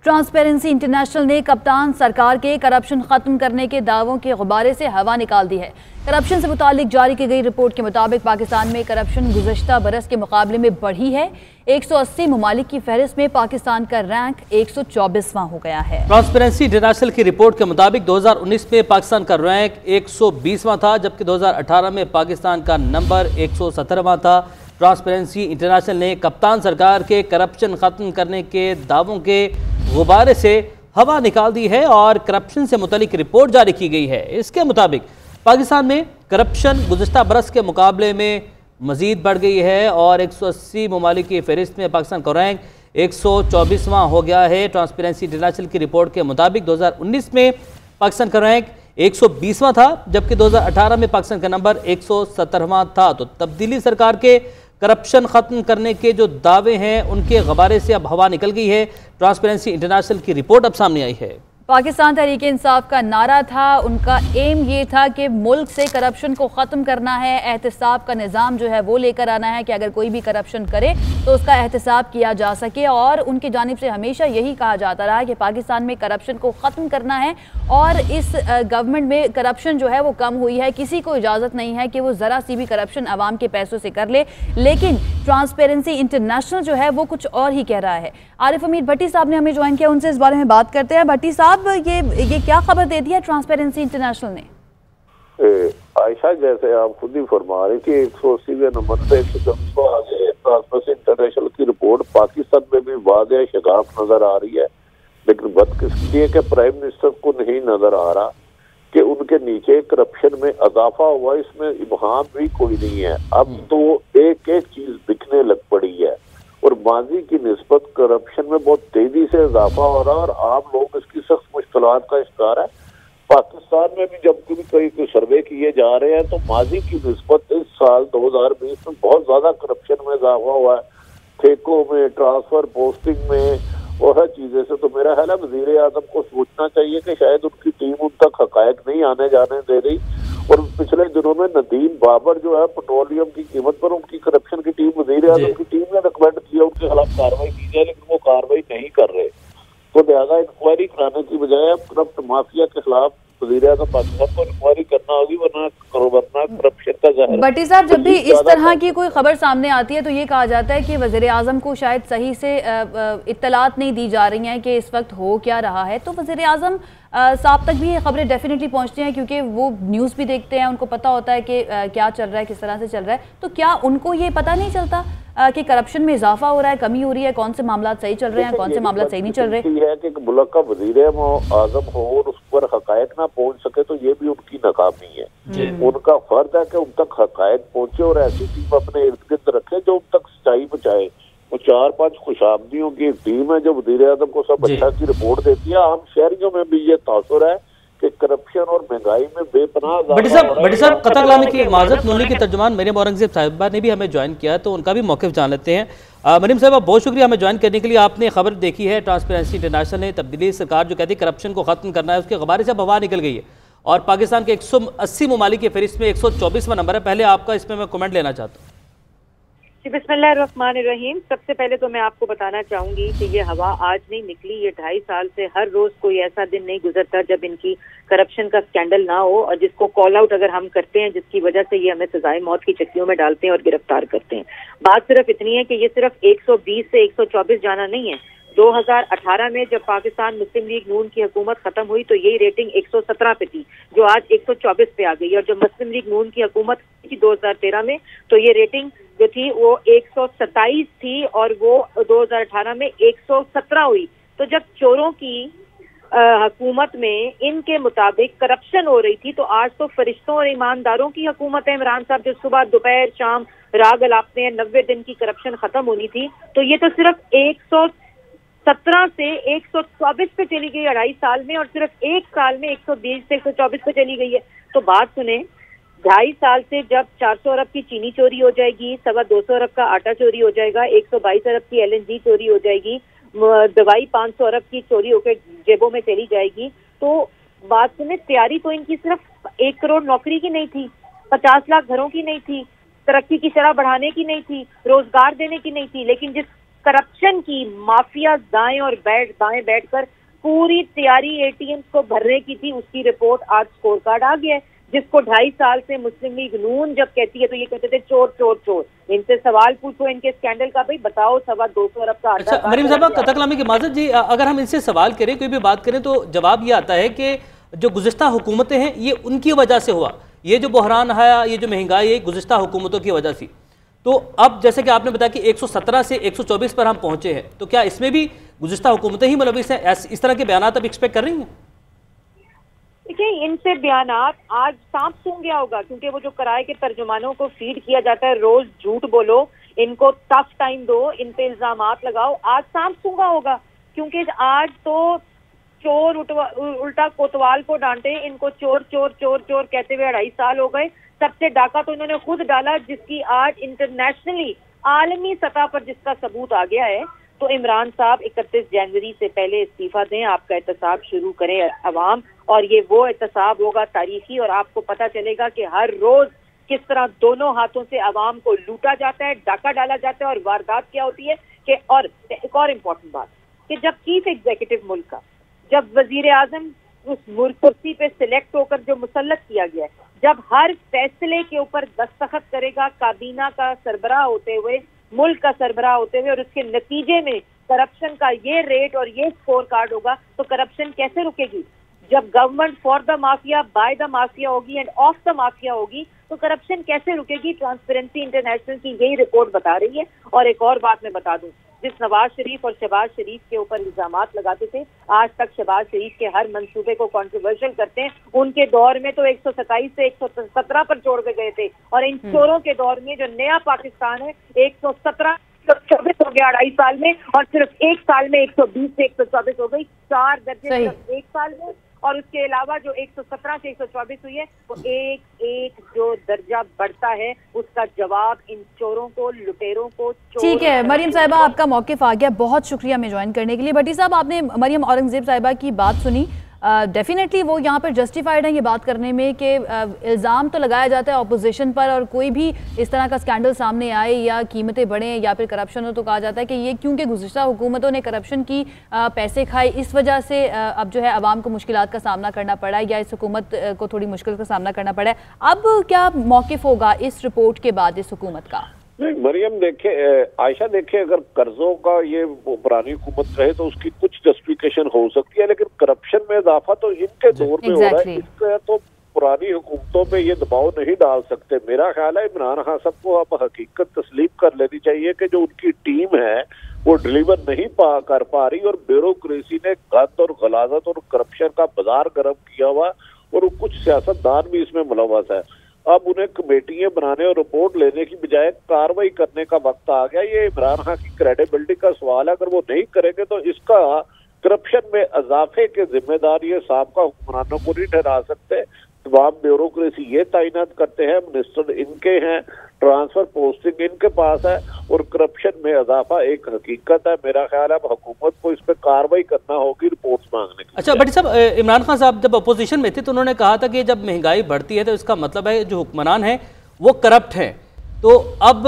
Transparency international ने कप्तान सरकार के करप्शन खत्म करने के दावों के गुब्बारे से हवा निकाल दी है। करप्शन से मुतालिक जारी की गई रिपोर्ट के मुताबिक पाकिस्तान में करप्शन गुज़श्ता बरस के मुकाबले में बढ़ी है। 180 ममालिक की फहरिस्त में पाकिस्तान का रैंक 124वां हो गया है। ट्रांसपेरेंसी इंटरनेशनल की रिपोर्ट के मुताबिक 2019 में पाकिस्तान का रैंक 120वां था, जबकि 2018 में पाकिस्तान का नंबर 117वां था। ट्रांसपेरेंसी इंटरनेशनल ने कप्तान सरकार के करप्शन खत्म करने के दावों के गुब्बारे से हवा निकाल दी है और करप्शन से मुतालिक रिपोर्ट जारी की गई है। इसके मुताबिक पाकिस्तान में करप्शन गुज़श्ता बरस के मुकाबले में मज़ीद बढ़ गई है और 180 ममालिक की फहरिस्त में पाकिस्तान का रैंक 124वां हो गया है। ट्रांसपेरेंसी इंटरनेशनल की रिपोर्ट के मुताबिक 2019 में पाकिस्तान का रैंक 120वां था, जबकि 2018 में पाकिस्तान का नंबर 117वां था। तो तब्दीली सरकार के करप्शन खत्म करने के जो दावे हैं उनके गुब्बारे से अब हवा निकल गई है। ट्रांसपेरेंसी इंटरनेशनल की रिपोर्ट अब सामने आई है। पाकिस्तान तहरीक इंसाफ का नारा था, उनका एम ये था कि मुल्क से करप्शन को ख़त्म करना है, एहतसाब का निज़ाम जो है वो लेकर आना है कि अगर कोई भी करप्शन करे तो उसका एहतसाब किया जा सके। और उनकी जानिब से हमेशा यही कहा जाता रहा कि पाकिस्तान में करप्शन को ख़त्म करना है और इस गवर्नमेंट में करप्शन जो है वो कम हुई है। किसी को इजाज़त नहीं है कि वो ज़रा सी भी करप्शन आवाम के पैसों से कर ले, लेकिन ट्रांसपेरेंसी इंटरनेशनल जो है वो कुछ और ही कह रहा है। आरिफ हमीद भट्टी साहब ने हमें ज्वाइन किया, उनसे इस बारे में बात करते हैं। भट्टी साहब, ये क्या खबर दे दी है ट्रांसपेरेंसी इंटरनेशनल ने? आयशा, जैसे आप खुद ही फरमा रही थी 180वें नंबर पे 124वां आ गए। ट्रांसपेरेंसी इंटरनेशनल की रिपोर्ट पाकिस्तान में भी वाज़ेह शगाफ नजर आ रही है, लेकिन बदकिस्मती है कि प्राइम मिनिस्टर को नहीं नजर आ रहा कि उनके नीचे करप्शन में इजाफा हुआ। इसमें इबहाम भी कोई नहीं है। अब तो एक एक चीज दिखने लग पड़ी है और माजी की निस्बत करप्शन में बहुत तेजी से इजाफा हो रहा है और आम लोग इसकी सख्त मुश्किलात का शिकार है। पाकिस्तान में भी जब कई सर्वे किए जा रहे हैं तो माजी की निस्बत इस साल 2020 में बहुत ज्यादा करप्शन में इजाफा हुआ है, ठेकों में, ट्रांसफर पोस्टिंग में और हर चीजें से। तो मेरा ख्याल है वज़ीर आज़म को सोचना चाहिए कि शायद उनकी टीम उन तक हकायक नहीं आने जाने दे रही। और पिछले दिनों में नदीम बाबर जो है पेट्रोलियम की कीमत पर, उनकी करप्शन की टीम, वज़ीर आज़म की टीम ने रिकमेंड किया उनके खिलाफ कार्रवाई की जाए, लेकिन वो कार्रवाई नहीं कर रहे। तो लिहाजा इंक्वायरी कराने की बजाय अब करप्ट माफिया के खिलाफ वज़ीर आज़म पाकिस्तान को इंक्वायरी करना होगी, वरना करप्शन का ज़हर। भट्टी साहब, जब भी इस तरह की कोई खबर सामने आती है तो ये कहा जाता है कि वज़ीर आज़म को शायद सही से इत्तलात नहीं दी जा रही हैं कि इस वक्त हो क्या रहा है। तो वज़ीर आज़म साहब तक भी ये खबरें डेफिनेटली पहुंचती हैं क्योंकि वो न्यूज़ भी देखते हैं, उनको पता होता है कि क्या चल रहा है, किस तरह से चल रहा है। तो क्या उनको ये पता नहीं चलता कि करप्शन में इजाफा हो रहा है, कमी हो रही है, कौन से मामला सही चल रहे हैं, कौन से मामला सही नहीं चल रहे? है कि मुल्क का वज़ीर आज़म हो और उस पर हकायक ना पहुंच सके तो ये भी उनकी नाकामी है। उनका फर्ज है कि उन तक हकायक पहुंचे और ऐसी टीम अपने इर्द गिर्द रखे जो उन तक सच्चाई पहुंचाए। वो 4-5 खुशामदियों की टीम है जो वज़ीर आज़म को सब अच्छा की रिपोर्ट देती है। आम शहरियों में भी ये तासुर है कि करप्शन और महंगाई में बेपनाह। बड़ी साहब कतर कलामी की माजरत नूनी की तर्जुमान मरियम औरंगज़ेब साहिबा ने भी हमें ज्वाइन किया है, तो उनका भी मौक़िफ़ जान लेते हैं। मरियम साहिबा, बहुत शुक्रिया हमें ज्वाइन करने के लिए। आपने खबर देखी है, ट्रांसपेरेंसी इंटरनेशनल ने तब्दीली सरकार जो कहती है करप्शन को खत्म करना है, उसके गुब्बारे से अब हवा निकल गई है और पाकिस्तान के 180 ममालिक की फहरिस्त में 124वां नंबर है। पहले आपका इसमें मैं कमेंट लेना चाहता हूँ। बिस्मिल्लाहिर्रहमानिर्रहीम। सबसे पहले तो मैं आपको बताना चाहूंगी कि ये हवा आज नहीं निकली, ये 2.5 साल से हर रोज कोई ऐसा दिन नहीं गुजरता जब इनकी करप्शन का स्कैंडल ना हो और जिसको कॉल आउट अगर हम करते हैं, जिसकी वजह से ये हमें सजाए मौत की चक्कियों में डालते हैं और गिरफ्तार करते हैं। बात सिर्फ इतनी है कि ये सिर्फ 120 से 124 जाना नहीं है। 2018 में जब पाकिस्तान मुस्लिम लीग नून की हुकूमत खत्म हुई तो यही रेटिंग 117 पे थी, जो आज 124 पे आ गई। और जब मुस्लिम लीग नून की हुकूमत थी 2013 में तो ये रेटिंग जो थी वो 127 थी और वो 2018 में 117 हुई। तो जब चोरों की हुकूमत में इनके मुताबिक करप्शन हो रही थी तो आज तो फरिश्तों और ईमानदारों की हुकूमत है। इमरान साहब जो सुबह दोपहर शाम राग अलापते हैं, 90 दिन की करप्शन खत्म होनी थी, तो ये तो सिर्फ 117 से 124 पे चली गई 2.5 साल में, और सिर्फ एक साल में 120 से 124 पे चली गई है। तो बात सुने, 2.5 साल से जब 400 अरब की चीनी चोरी हो जाएगी, 250 अरब का आटा चोरी हो जाएगा, 122 अरब की LNG चोरी हो जाएगी, दवाई 500 अरब की चोरी होकर जेबों में चली जाएगी। तो बात सुने, तैयारी तो इनकी सिर्फ 1 करोड़ नौकरी की नहीं थी, 50 लाख घरों की नहीं थी, तरक्की की शरह बढ़ाने की नहीं थी, रोजगार देने की नहीं थी, लेकिन जिस करप्शन की माफिया दाएं और बाएं बैठकर पूरी तैयारी एटीएम को भरने की थी, उसकी रिपोर्ट आज स्कोर कार्ड आ गया है, जिसको 2.5 साल से मुस्लिम लीग नून जब कहती है तो ये कहते थे चोर चोर चोर। इनसे सवाल पूछो इनके स्कैंडल का, भाई बताओ 225 अरब का। अच्छा मरीम साहब, कथा कलामी की माजरत जी, अगर हम इनसे सवाल करें, कोई भी बात करें, तो जवाब ये आता है कि जो गुज़िश्ता हुकूमतें हैं ये उनकी वजह से हुआ, ये जो बहरान आया, ये जो महंगाई है, गुज़िश्ता हुकूमतों की वजह से। तो अब जैसे कि आपने बताया कि 117 से 124 पर हम पहुंचे हैं, तो क्या इसमें भी गुज़िश्ता हुकूमतें ही मुलविस हैं? इस तरह के बयानात अब एक्सपेक्ट कर रही हैं? देखिए, इनसे बयानात आज सांप सूंघ गया होगा, क्योंकि वो जो किराए के तर्जुमानों को फीड किया जाता है, रोज झूठ बोलो, इनको टफ टाइम दो, इन पे इल्जामात लगाओ, आज सांप सूंघा होगा। क्योंकि आज तो चोर उल्टा कोतवाल को डांटे, इनको चोर चोर चोर चोर कहते हुए 2.5 साल हो गए। सबसे डाका तो इन्होंने खुद डाला, जिसकी आज इंटरनेशनली आलमी सतह पर जिसका सबूत आ गया है। तो इमरान साहब 31 जनवरी से पहले इस्तीफा दें, आपका एहतसाब शुरू करें अवाम, और ये वो एहतसाब होगा तारीखी, और आपको पता चलेगा कि हर रोज किस तरह दोनों हाथों से अवाम को लूटा जाता है, डाका डाला जाता है, और वारदात क्या होती है कि, और एक और इम्पोर्टेंट बात, कि जब चीफ एग्जीक्यूटिव मुल्क का, जब वजीर आजम उस कुर्सी पे सिलेक्ट होकर जो मुसल्लत किया गया है, जब हर फैसले के ऊपर दस्तखत करेगा काबीना का सरबराह होते हुए, मुल्क का सरबराह होते हुए, और उसके नतीजे में करप्शन का ये रेट और ये स्कोर कार्ड होगा, तो करप्शन कैसे रुकेगी? जब government for the mafia, by the mafia होगी एंड ऑफ द माफिया होगी, तो करप्शन कैसे रुकेगी? ट्रांसपेरेंसी इंटरनेशनल की यही रिपोर्ट बता रही है। और एक और बात मैं बता दूं, जिस नवाज शरीफ और शहबाज शरीफ के ऊपर इल्जामात लगाते थे, आज तक शहबाज शरीफ के हर मंसूबे को कंट्रोवर्शियल करते हैं। उनके दौर में तो 127 से 117 पर छोड़ के गए थे, और इन चोरों के दौर में जो नया पाकिस्तान है 117 124 हो गया 2.5 साल में, और सिर्फ 1 साल में 120 से 124 हो गई, 4 दर्जे सिर्फ 1 साल में। और उसके अलावा जो 117 से 124 हुई है, वो एक जो दर्जा बढ़ता है, उसका जवाब इन चोरों को, लुटेरों को। ठीक है मरियम साहिबा, आपका मौक़िफ़ आ गया, बहुत शुक्रिया हमें ज्वाइन करने के लिए। भट्टी साहब, आपने मरियम औरंगज़ेब साहिबा की बात सुनी, डेफिनेटली वो यहाँ पर जस्टिफाइड है ये बात करने में कि इल्ज़ाम तो लगाया जाता है अपोजिशन पर, और कोई भी इस तरह का स्कैंडल सामने आए या कीमतें बढ़ें या फिर करप्शन हो, तो कहा जाता है कि ये क्योंकि गुज़िश्ता हुकूमतों ने करप्शन की पैसे खाए, इस वजह से अब जो है अवाम को मुश्किलात का सामना करना पड़ा है, या इस हुकूमत को थोड़ी मुश्किल का सामना करना पड़ा है। अब क्या मौक़िफ़ होगा इस रिपोर्ट के बाद इस हुकूमत का? नहीं मरियम, देखे आयशा, देखे अगर कर्जों का ये पुरानी हुकूमत कहे तो उसकी कुछ जस्टिफिकेशन हो सकती है, लेकिन करप्शन में इजाफा तो इनके दौर में हो रहा है, इसका तो पुरानी हुकूमतों पे ये दबाव नहीं डाल सकते। मेरा ख्याल है इमरान खान साहब को अब हकीकत तस्लीम कर लेनी चाहिए कि जो उनकी टीम है वो डिलीवर नहीं कर पा रही, और ब्यूरोक्रेसी ने गंद और गलाजत और करप्शन का बाजार गर्म किया हुआ, और कुछ सियासतदान भी इसमें मुलव्वस है। अब उन्हें कमेटियां बनाने और रिपोर्ट लेने की बजाय कार्रवाई करने का वक्त आ गया। ये इमरान खान की क्रेडिबिलिटी का सवाल है, अगर वो नहीं करेंगे तो इसका करप्शन में इजाफे के जिम्मेदार ये साबका हुक्मरानों को नहीं ठहरा सकते। तमाम ब्यूरोक्रेसी ये तैनात करते हैं, मिनिस्टर इनके हैं, ट्रांसफर पोस्टिंग इनके पास है, और करप्शन में इजाफा एक हकीकत है। मेरा ख्याल है हुकूमत को इस पर कार्रवाई करना होगी, रिपोर्ट्स मांगने की। अच्छा भट्टी साहब, इमरान खान साहब जब अपोजिशन में थे तो उन्होंने कहा था कि जब महंगाई बढ़ती है तो इसका मतलब है जो हुक्मरान हैं वो करप्ट हैं। तो अब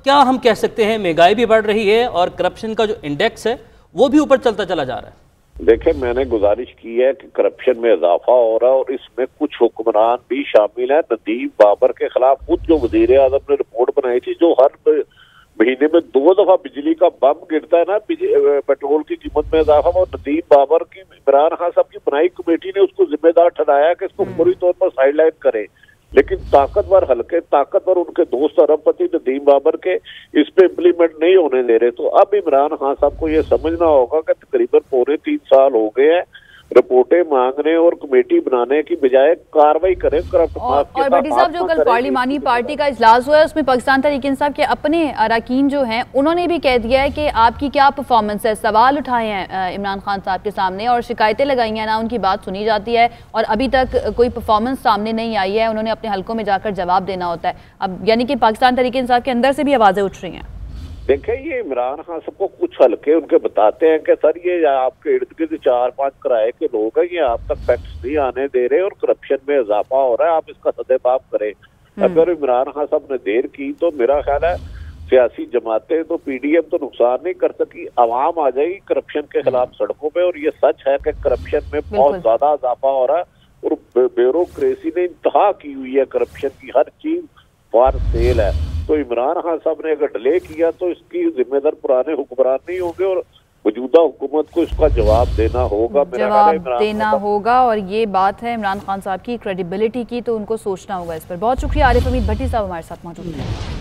क्या हम कह सकते हैं महंगाई भी बढ़ रही है और करप्शन का जो इंडेक्स है वो भी ऊपर चलता चला जा रहा है? देखें, मैंने गुजारिश की है कि करप्शन में इजाफा हो रहा है, और इसमें कुछ हुक्मरान भी शामिल है। नदीम बाबर के खिलाफ खुद जो वजीर आजम ने रिपोर्ट बनाई थी, जो हर महीने में 2 दफा बिजली का बम गिरता है ना, पेट्रोल की कीमत में इजाफा, वो नदीम बाबर की इमरान खान साहब की बनाई कमेटी ने उसको जिम्मेदार ठहराया कि इसको पूरी तौर पर साइडलाइन करे। लेकिन ताकतवर हल्के, ताकतवर उनके दोस्त अरबपति नदीम बाबर के इस पे इम्प्लीमेंट नहीं होने दे रहे। तो अब इमरान खान साहब को ये समझना होगा कि तकरीबन 3.25 साल हो गए हैं रिपोर्टें मांगने और कमेटी बनाने की बजाय कार्रवाई करें करप्ट। और भट्टी साहब, जो कल पार्लिमानी पार्टी का इजलास हुआ है उसमें पाकिस्तान तहरीक-ए-इंसाफ के अपने अरकान जो हैं उन्होंने भी कह दिया है कि आपकी क्या परफॉर्मेंस है। सवाल उठाए हैं इमरान खान साहब के सामने और शिकायतें लगाई हैं, ना उनकी बात सुनी जाती है और अभी तक कोई परफॉर्मेंस सामने नहीं आई है। उन्होंने अपने हलकों में जाकर जवाब देना होता है। अब यानी कि पाकिस्तान तहरीक-ए-इंसाफ के अंदर से भी आवाज़ें उठ रही हैं। देखें, ये इमरान खान सबको कुछ हल्के उनके बताते हैं कि सर ये आपके इर्द गिर्द 4-5 किराए के लोग हैं, ये आप तक फैक्ट्स नहीं आने दे रहे और करप्शन में इजाफा हो रहा है, आप इसका सदेबाप करें। अगर इमरान खान साहब ने देर की तो मेरा ख्याल है सियासी जमातें तो पीडीएम तो नुकसान नहीं कर सकी, आवाम आ जाएगी करप्शन के खिलाफ सड़कों पे। और ये सच है कि करप्शन में बहुत ज्यादा इजाफा हो रहा है और ब्यूरोक्रेसी ने इंतहा की हुई है करप्शन की, हर चीज फॉर सेल है। तो इमरान खान साहब ने अगर डिले किया तो इसकी जिम्मेदार पुराने हुक्मरान नहीं होंगे और मौजूदा हुकूमत को इसका जवाब देना होगा, जवाब देना होगा। और ये बात है इमरान खान साहब की क्रेडिबिलिटी की, तो उनको सोचना होगा इस पर। बहुत शुक्रिया आरिफ हमीद भट्टी साहब हमारे साथ मौजूद हैं।